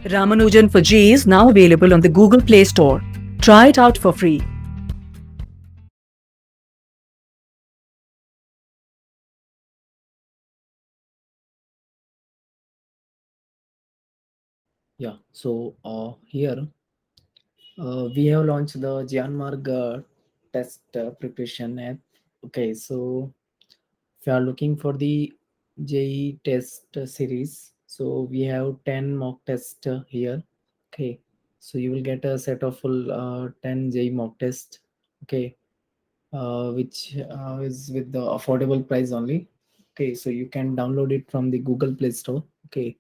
Ramanujan for G is now available on the Google Play Store. Try it out for free. Yeah, so here we have launched the JnanaMarga test preparation app. Okay, so if you are looking for the JE test series, so we have 10 mock tests here. Okay, so you will get a set of full 10 JE mock test. Okay, which is with the affordable price only. Okay, so you can download it from the Google Play Store. Okay,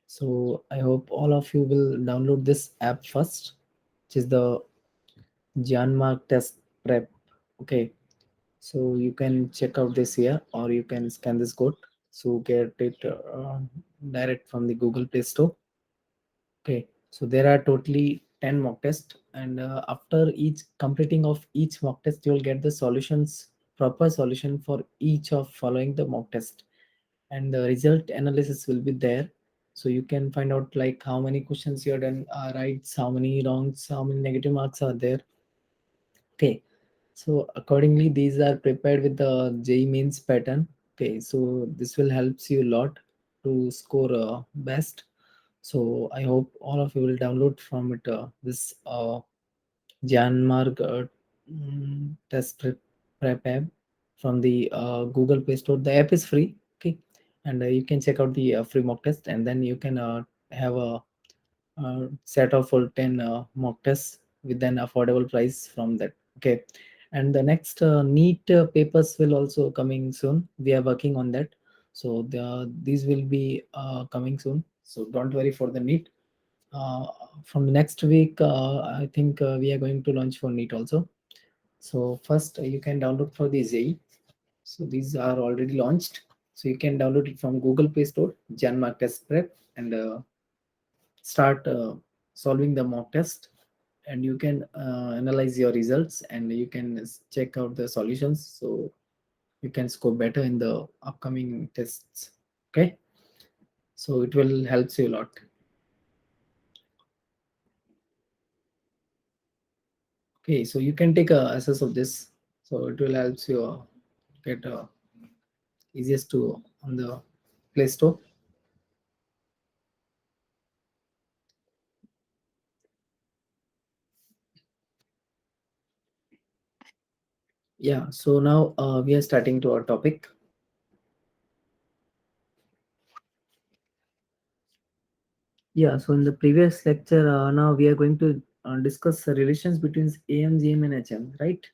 so I hope all of you will download this app first, which is the Janmark Test Prep. Okay, so you can check out this here, or you can scan this code. So get it direct from the Google Play Store. Okay, so there are totally 10 mock tests, and after each completing of each mock test, you will get the solutions, proper solution for each of following the mock test, and the result analysis will be there. So you can find out like how many questions you have done right, how many wrongs, how many negative marks are there. Okay, so accordingly, these are prepared with the JEE mains pattern. Okay, so this will helps you a lot to score best. So I hope all of you will download from it this Janmark test prep app from the Google Play Store. The app is free. Okay, and you can check out the free mock test, and then you can have a set of full 10 mock tests with an affordable price from that. Okay, and the next NEET papers will also coming soon. We are working on that, so these will be coming soon, so don't worry for the NEET. uh, from the next week, I think we are going to launch for NEET also. So first, you can download for the JEE. So these are already launched, so you can download it from Google Play Store, Janmark Test Prep, and start solving the mock test, and you can analyze your results, and you can check out the solutions, so you can score better in the upcoming tests. Okay, so it will helps you a lot. Okay, so you can take a access of this, so it will helps you get easiest to on the Play Store. Yeah, so now we are starting to our topic. Yeah, so in the previous lecture, now we are going to discuss the relations between AM, GM, and HM, right?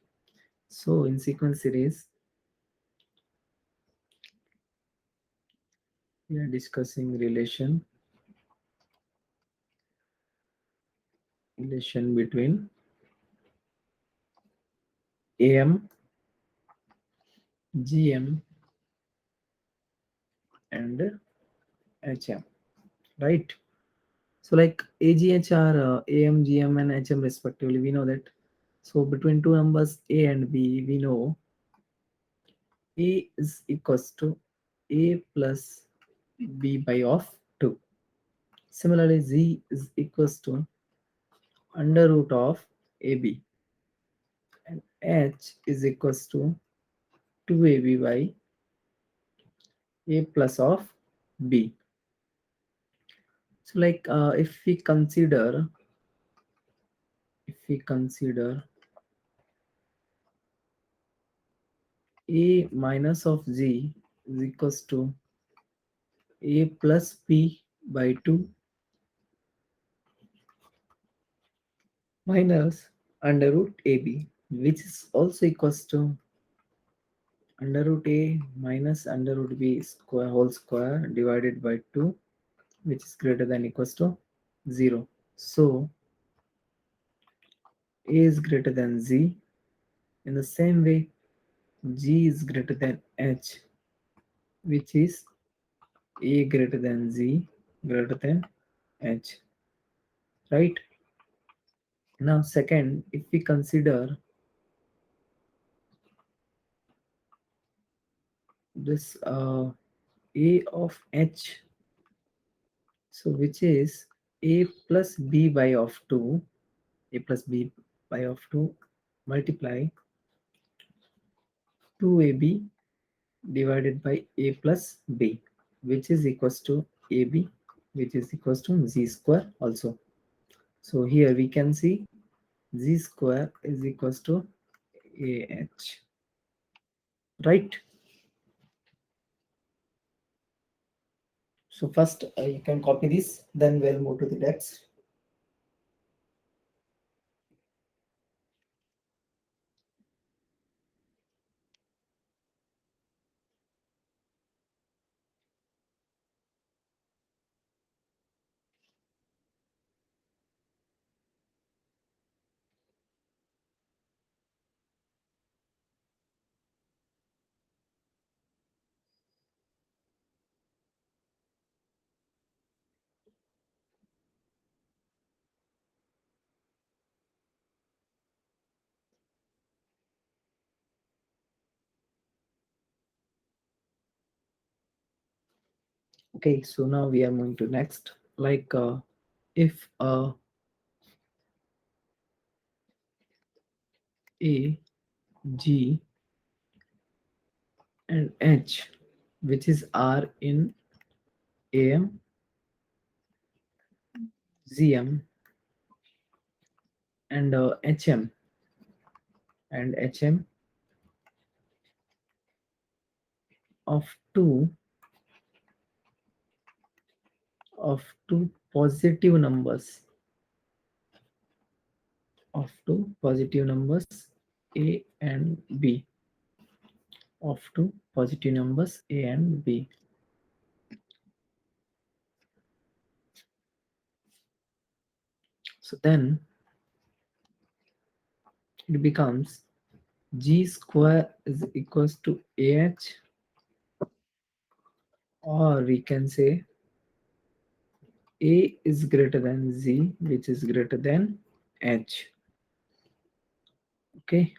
So in sequence series, we are discussing relation between AM, GM, and HM, right? So like AGH are AM, GM, and HM respectively. We know that. So between two numbers A and B, we know A is equals to A plus B by of 2. Similarly, Z is equals to under root of AB, and H is equals to 2AB by A plus of B. So like if we consider A minus of Z is equals to A plus B by 2 minus under root AB, which is also equals to under root A minus under root B square whole square divided by 2, which is greater than equals to 0. So A is greater than Z. In the same way, G is greater than H, which is A greater than Z greater than H, right? Now second, if we consider this A of H, so which is a plus b by of 2, a plus b by of 2 multiply 2ab divided by a plus b, which is equals to ab, which is equals to z square also. So here we can see z square is equals to ah, right? So first you can copy this, then we'll move to the next. Okay, so now we are moving to next. Like if A, G, and H, which is R in AM, ZM, and HM, and HM of two positive numbers, of two positive numbers A and B, of two positive numbers A and B. So then it becomes G square is equals to AH, or we can say A is greater than Z, which is greater than H. Okay,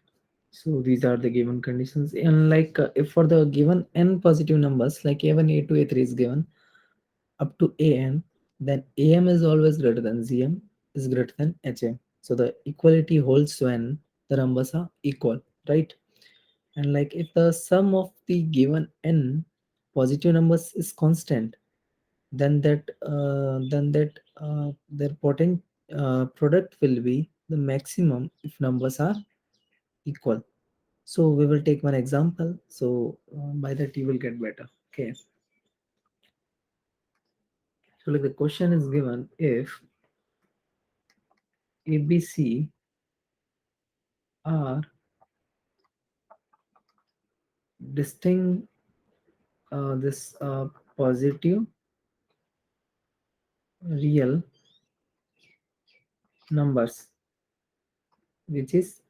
so these are the given conditions. And like if for the given n positive numbers, like A1, A2, A3 is given up to AN, then AM is always greater than ZM is greater than HM. So the equality holds when the numbers are equal, right? And like if the sum of the given n positive numbers is constant, then that their potent product will be the maximum if numbers are equal. So we will take one example, so by that you will get better. Okay, so like the question is given, if ABC are distinct this positive real numbers, which is,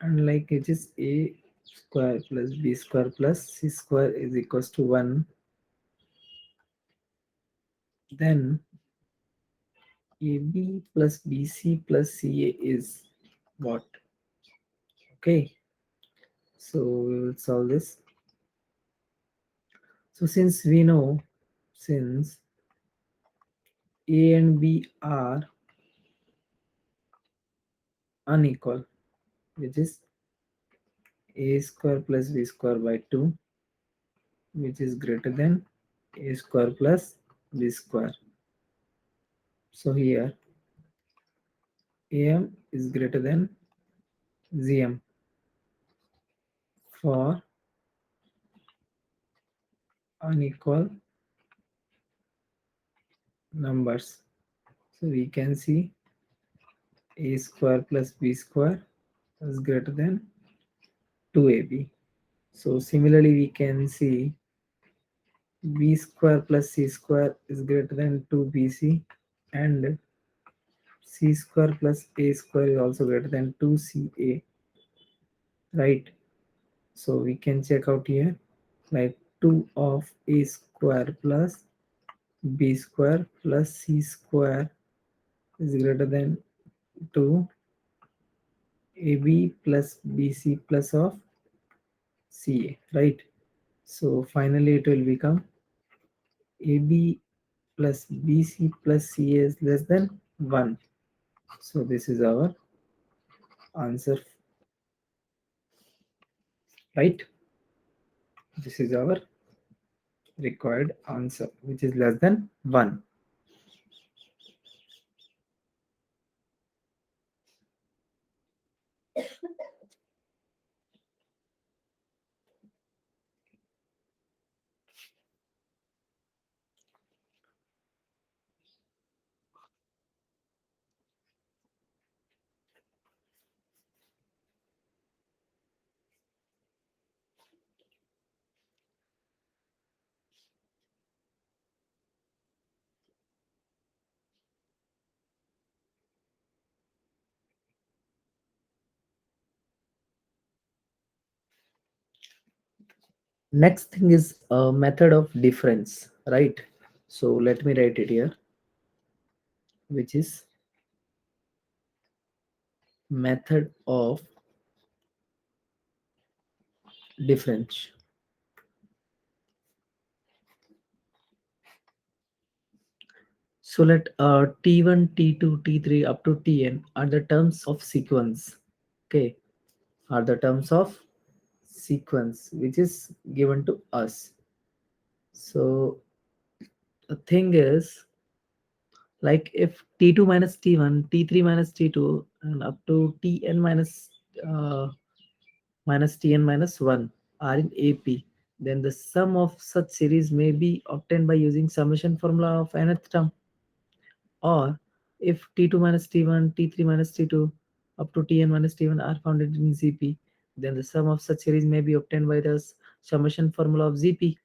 and like it is a square plus b square plus c square is equals to 1, then AB plus BC plus CA is what? Okay, so we will solve this. So since we know, since A and B are unequal, which is a square plus b square by 2, which is greater than a square plus b square. So here AM is greater than ZM for unequal numbers. So we can see a square plus b square is greater than 2ab. So similarly we can see b square plus c square is greater than 2bc, and c square plus a square is also greater than 2ca, right? So we can check out here, like 2 of a square plus b square plus c square is greater than 2 ab plus bc plus of ca, right? So finally it will become ab plus BC plus CA is less than 1. So this is our answer, right? This is our required answer, which is less than 1. Next thing is a method of difference, right? So let me write it here, which is method of difference. So let T1, T2, T3 up to Tn are the terms of sequence. Okay, are the terms of sequence which is given to us. So the thing is, like if T2 minus T1, T3 minus T2, and up to Tn uh, minus Tn minus 1 are in AP, then the sum of such series may be obtained by using summation formula of nth term. Or if T2 minus T1, T3 minus T2 up to Tn minus T1 are found in ZP, then the sum of such series may be obtained by the summation formula of ZP,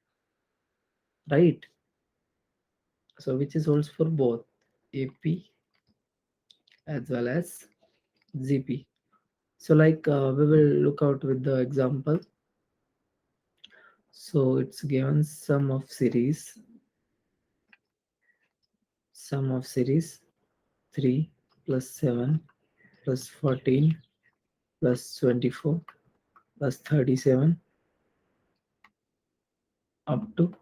right? So which is holds for both AP as well as ZP. So like we will look out with the example. So it's given sum of series 3 plus 7 plus 14 plus 24 plus 37 up to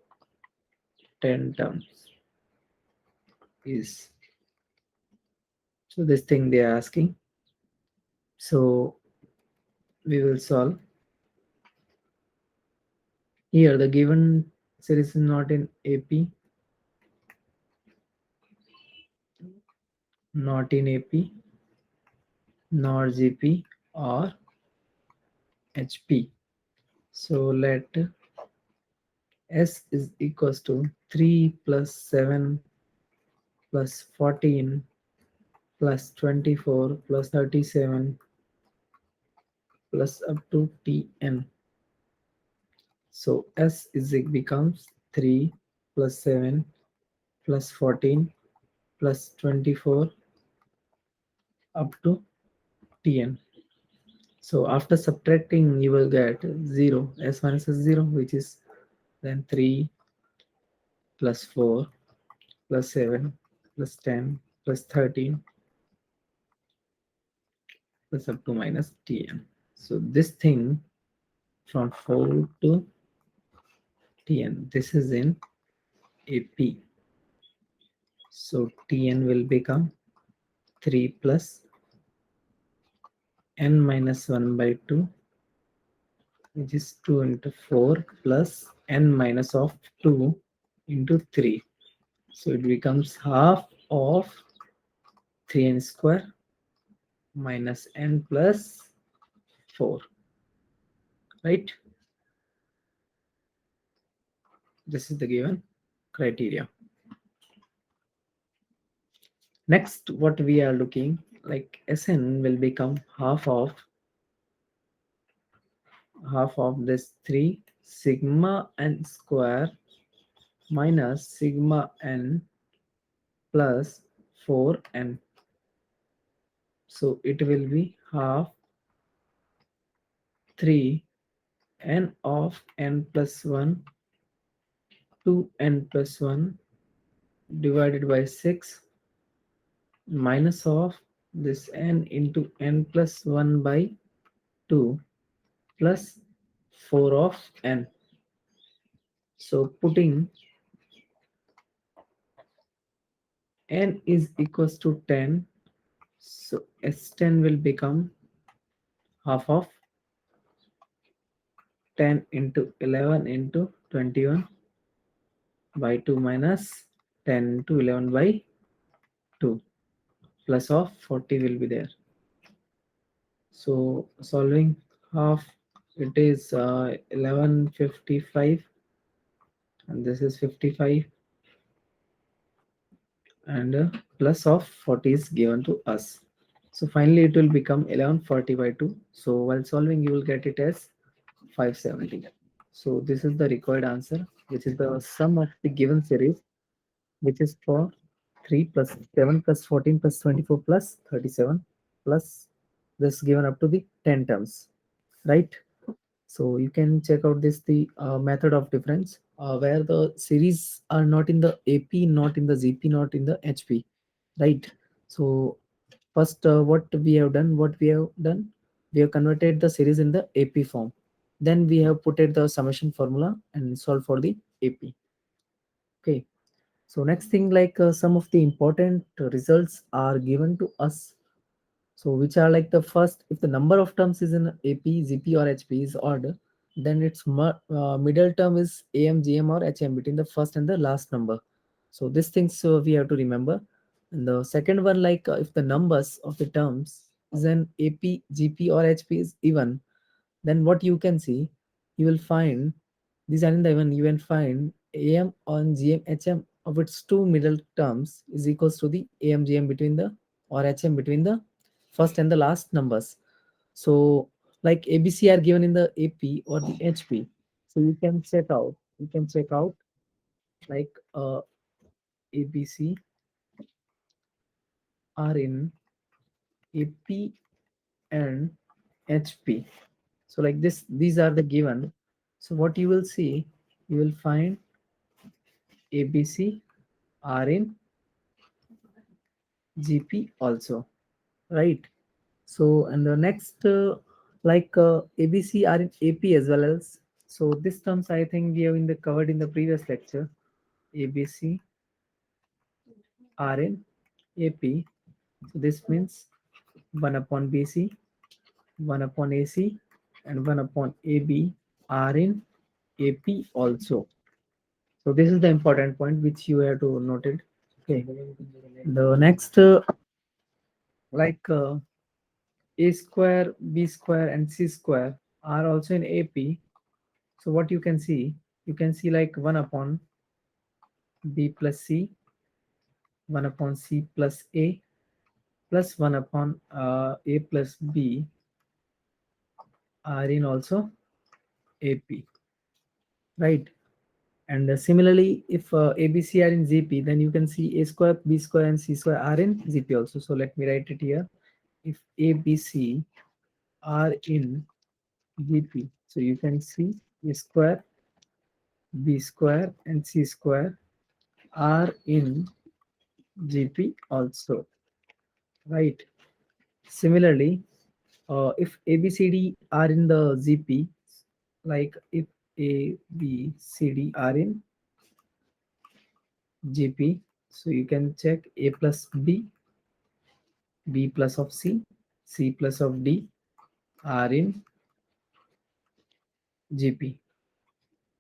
10 terms is, so this thing they are asking. So we will solve. Here the given series is not in AP, not in AP, nor GP or HP. So let S is equals to 3 plus 7 plus 14 plus 24 plus 37 plus up to Tn. So S is it becomes 3 plus 7 plus 14 plus 24 up to Tn. So after subtracting, you will get 0. S minus is 0, which is then 3 plus 4 plus 7 plus 10 plus 13 plus up to minus Tn. So this thing from 4 to Tn, this is in AP. So Tn will become 3 plus n minus 1 by 2, which is 2 into 4 plus n minus of 2 into 3. So it becomes half of 3n square minus n plus 4, right? This is the given criteria. Next, what we are looking, like Sn will become half of this 3 sigma n square minus sigma n plus 4n. So it will be half 3 n of n plus 1 to n plus 1 divided by 6 minus of this n into n plus 1 by 2 plus 4 of n. So putting n is equals to 10, so s10 will become half of 10 into 11 into 21 by 2 minus 10 into 11 by 2 plus of 40 will be there. So solving half, it is 1155, and this is 55, and plus of 40 is given to us. So finally it will become 1140 by 2. So while solving you will get it as 570. So this is the required answer, which is the sum of the given series, which is for 3 plus 7 plus 14 plus 24 plus 37 plus this given up to the 10 terms, right? So you can check out this the method of difference, where the series are not in the AP, not in the ZP, not in the HP, right? So first, what we have done, we have converted the series in the AP form. Then we have put it the summation formula and solve for the AP. Okay. So next thing, like some of the important results are given to us. So which are like the first, if the number of terms is in AP, ZP or HP is odd, then its middle term is AM, GM or HM between the first and the last number. So these things we have to remember. And the second one, like if the numbers of the terms is an AP, GP or HP is even, then what you can see, you will find these are in the even, you will find AM on GM HM of its two middle terms is equals to the AM GM between the, or HM between the first and the last numbers. So like ABC are given in the AP or the HP. So you can check out like ABC are in AP and HP. So like this, these are the given. So what you will see, you will find ABC are in GP also, right? So and the next like ABC are in AP as well as. So this terms I think we have in the covered in the previous lecture. ABC are in AP. So this means 1 upon BC, 1 upon AC, and 1 upon AB are in AP also. So this is the important point which you have to note it. Okay. The next like A square, B square, and C square are also in AP. So what you can see like 1 upon B plus C, 1 upon C plus A, plus 1 upon A plus B are in also AP, right? And similarly, if ABC are in ZP, then you can see A square, B square, and C square are in ZP also. So let me write it here. If ABC are in ZP, so you can see A square, B square, and C square are in GP also, right? Similarly, if ABCD are in the ZP, like if ABCD are in GP, so you can check A plus B, B plus of C, C plus of D are in GP.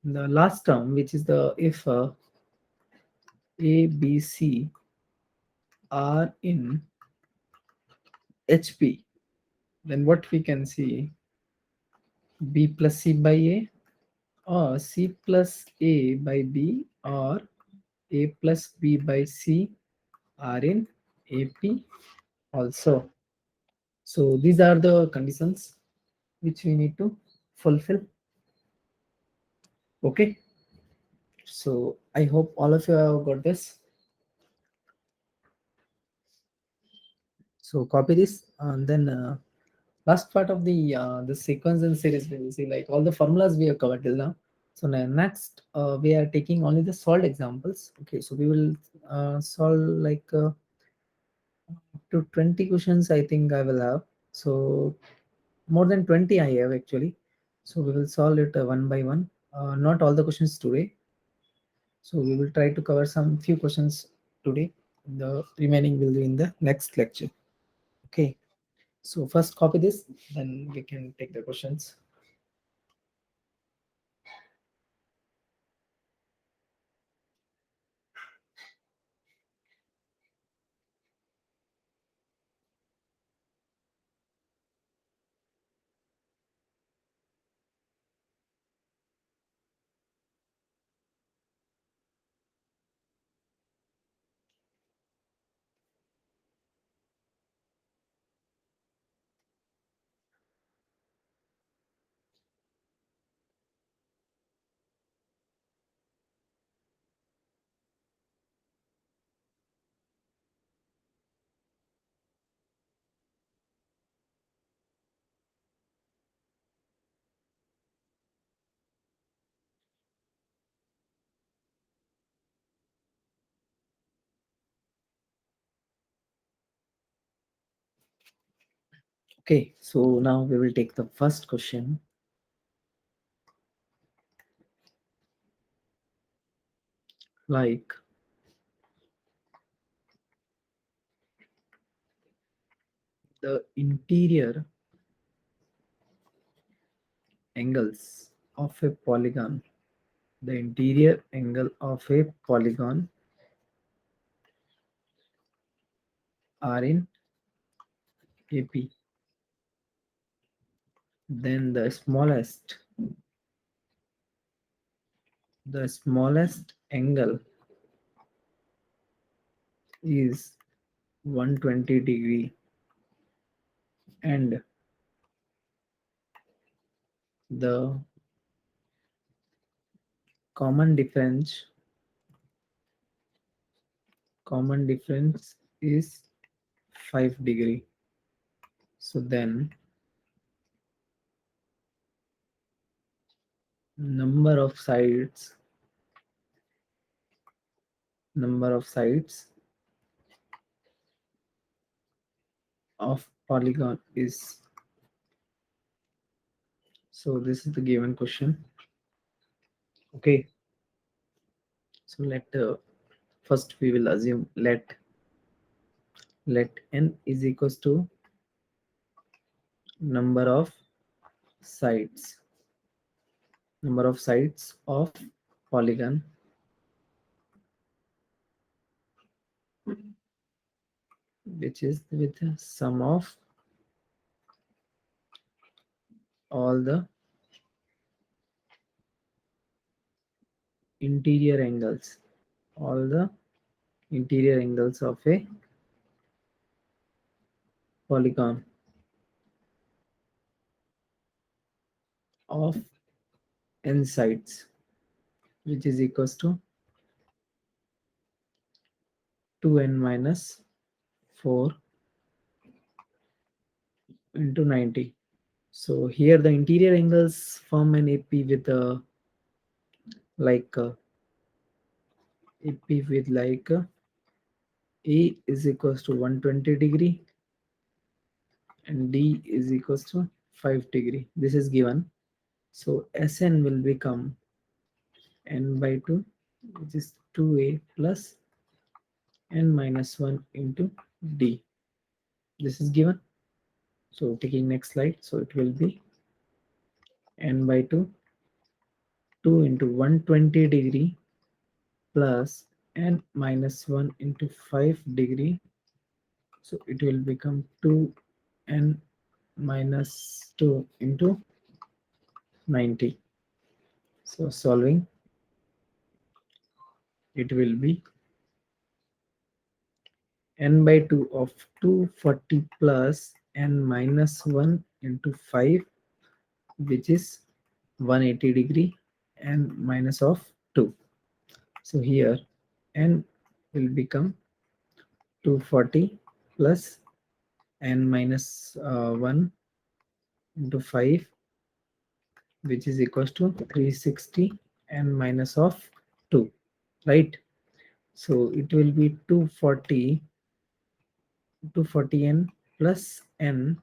The last term, which is the if A, B, C are in HP, then what we can see, B plus C by A, or C plus A by B, or A plus B by C are in AP also. So these are the conditions which we need to fulfill. Okay. So I hope all of you have got this. So copy this, and then last part of the sequence and series we will see like all the formulas we have covered till now. So now next we are taking only the solved examples. Okay, so we will solve like to 20 questions I think I will have. So more than 20 I have actually. So we will solve it one by one. Not all the questions today. So we will try to cover some few questions today. The remaining will be in the next lecture. Okay. So first copy this, then we can take the questions. Okay, so now we will take the first question. Like, the interior angles of a polygon. The interior angle of a polygon are in AP. Then the smallest angle is 120 degree, and the common difference common difference is 5 degree. So then number of sides number of sides of polygon is. So this is the given question. Okay, so first we will assume let n is equals to number of sides of polygon, which is with the sum of all the interior angles all the interior angles of a polygon of n sides, which is equals to 2n minus 4 into 90. So here the interior angles form an AP with a like AP with like A is equals to 120 degree and D is equals to 5 degree. This is given. So Sn will become n by 2, which is 2a plus n minus 1 into D. This is given. So taking next slide, so it will be n by 2, 2 into 120 degree plus n minus 1 into 5 degree. So it will become 2n minus 2 into 90. So solving, it will be n by 2 of 240 plus n minus 1 into 5, which is 180 degree, and minus of 2. So here n will become 240 plus n minus 1 into 5, which is equals to 360 n minus of 2, right? So it will be 240 n plus n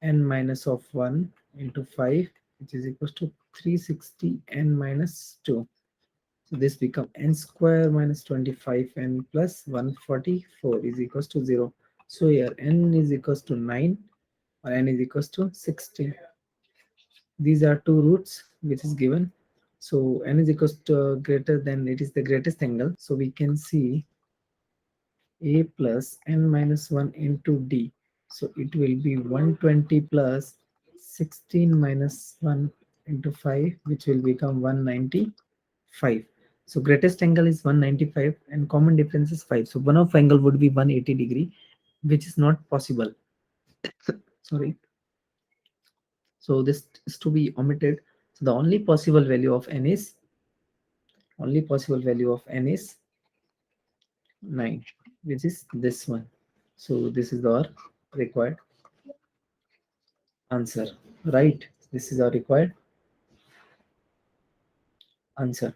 minus of 1 into 5, which is equals to 360 n minus 2. So this become n square minus 25 n plus 144 is equals to 0. So here n is equals to 9 or n is equals to 16. These are two roots which is given. So n is equals to greater than, it is the greatest angle. So we can see a plus n minus 1 into d. So it will be 120 plus 16 minus 1 into 5, which will become 195. So greatest angle is 195 and common difference is 5. So one of angle would be 180 degree, which is not possible. Sorry. So this is to be omitted. So the only possible value of n is 9, which is this one. So this is our required answer, right? This is our required answer.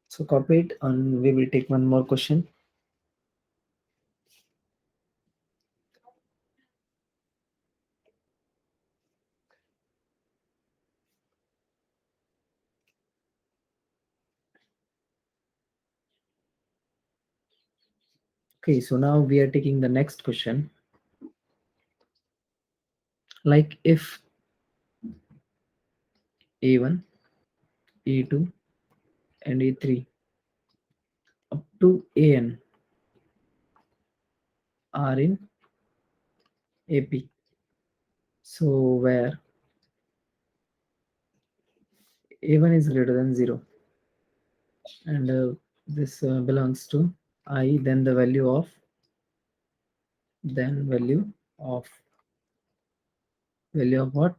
So copy it and we will take one more question. Okay, so now we are taking the next question. Like if a1, a2 and a3 up to an are in ap, so where a1 is greater than 0 and this belongs to I, then the value of, then value of what,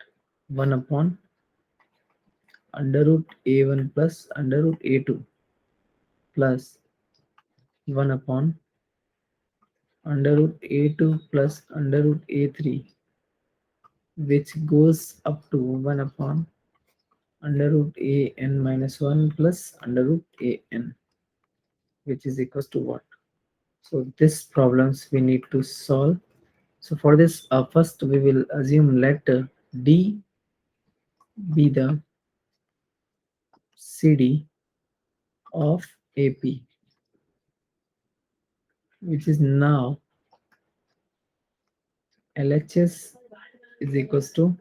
1 upon under root a1 plus under root a2 plus 1 upon under root a2 plus under root a3, which goes up to 1 upon under root an minus 1 plus under root an, which is equals to what? So this problems we need to solve. So for this, first we will assume let d be the cd of ap, which is now LHS is equals to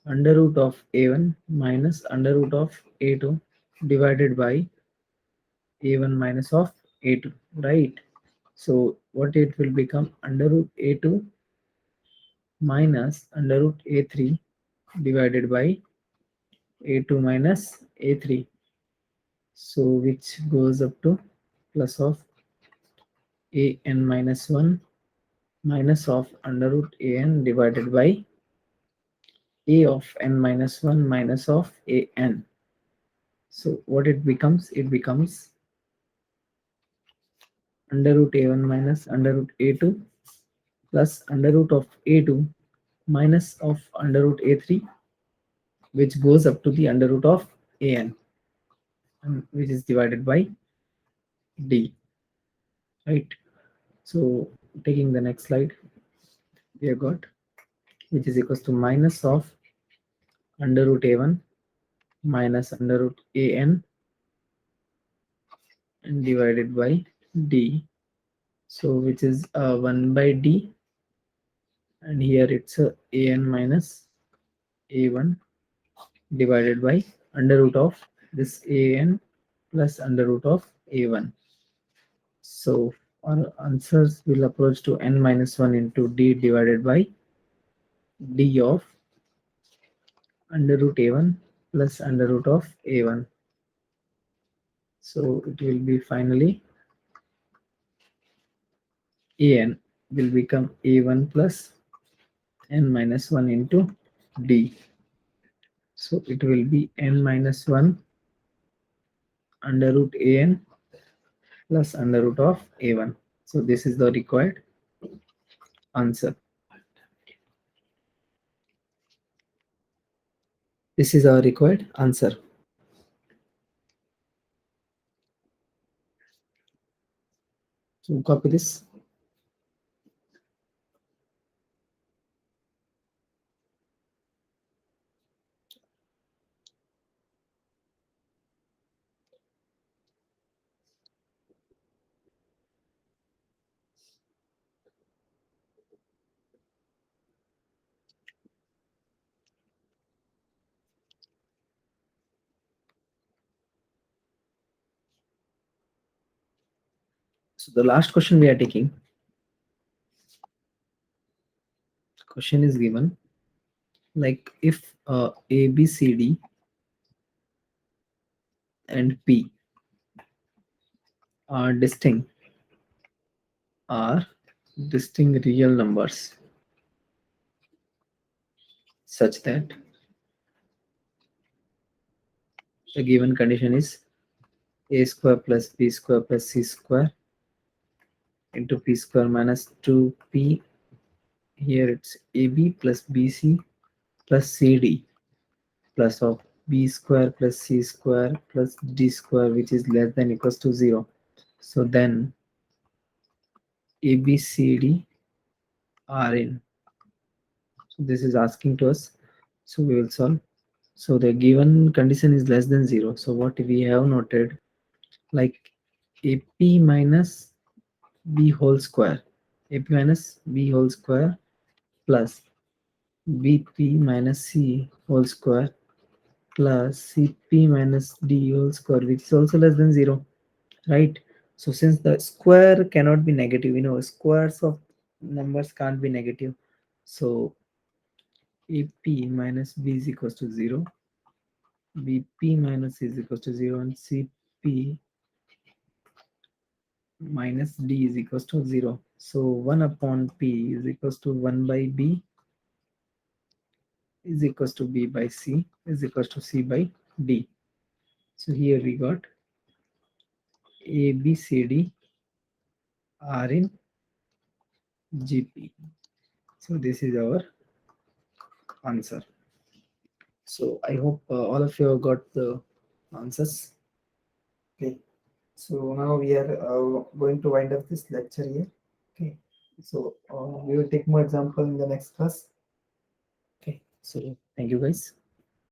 under root of a1 minus under root of a2 divided by a1 minus of a2, right? So what it will become, under root a2 minus under root a3 divided by a2 minus a3, so which goes up to plus of an minus 1 minus of under root an divided by a of n minus 1 minus of an. So what it becomes, it becomes under root a1 minus under root a2 plus under root of a2 minus of under root a3, which goes up to the under root of an, which is divided by d, right? So taking the next slide, we have got, which is equals to minus of under root a1 minus under root an and divided by d, so which is 1 by d, and here it's an minus a1 divided by under root of this an plus under root of a1. So our answers will approach to n minus 1 into d divided by d of under root a1 plus under root of a1. So it will be finally an will become a1 plus n minus 1 into d. So it will be n minus 1 under root an plus under root of a1. So this is the required answer. This is our required answer. So copy this. So the last question we are taking, question is given like if A, B, C, D and P are are distinct real numbers such that the given condition is A square plus B square plus C square into P square minus 2P. Here it's AB plus BC plus CD plus of B square plus C square plus D square, which is less than equals to 0. So then ABCD are in. So this is asking to us. So we will solve. So the given condition is less than 0. So what we have noted, like AP minus B whole square, AP minus B whole square plus BP minus C whole square plus CP minus D whole square, which is also less than 0, right? So since the square cannot be negative, squares of numbers can't be negative. So AP minus B is equals to 0, BP minus C is equals to 0, and CP minus D is equals to 0. So 1 upon P is equals to 1 by B is equals to B by C is equals to C by D. So here we got A, B, C, D are in GP. So this is our answer. So I hope all of you have got the answers. Okay. So now we are going to wind up this lecture here. Okay. So we will take more example in the next class. Okay. So thank you guys.